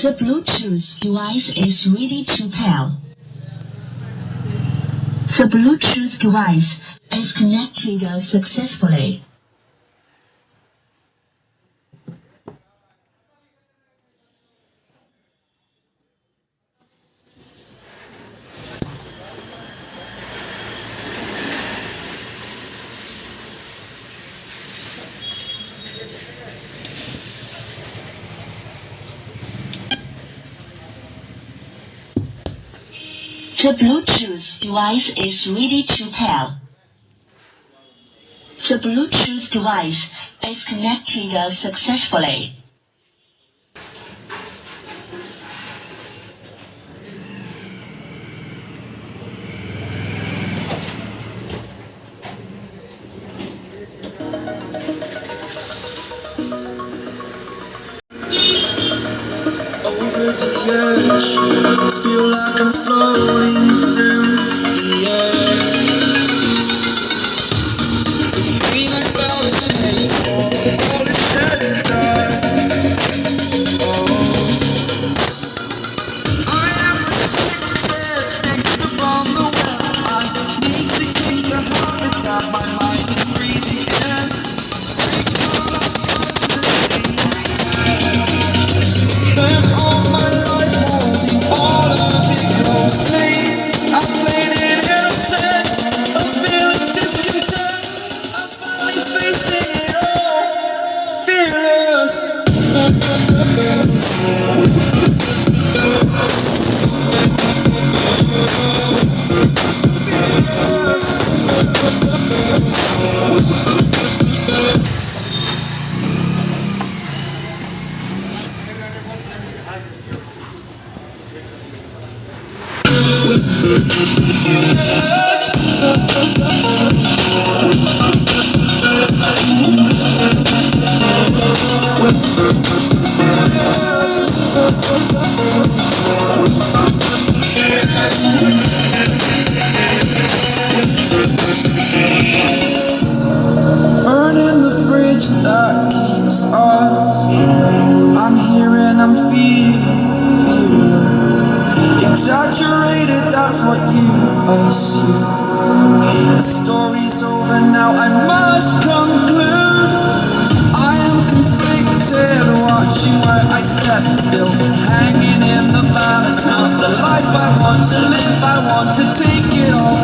The Bluetooth device is ready to pair. The Bluetooth device is connected successfully. The Bluetooth device is ready to pair. The Bluetooth device is connected successfully. Over the edge, feel like I'm floating through the air. The dream I found is made for all is said and done. Oh, I am restricted, fixed upon the web. I need to kick the habit that my mind is breathing in. Spent all my life holding all of it closely. I played it innocent, a feeling discontent. I'm finally facing it all, fearless. Burning the bridge that keeps us. I'm here and I'm feeling fearless. Exaggerated, that's what you assume. The story's over now, I must conclude. I am conflicted, watching where I step still, hanging in the balance. Not the life I want to live, I want to take it all.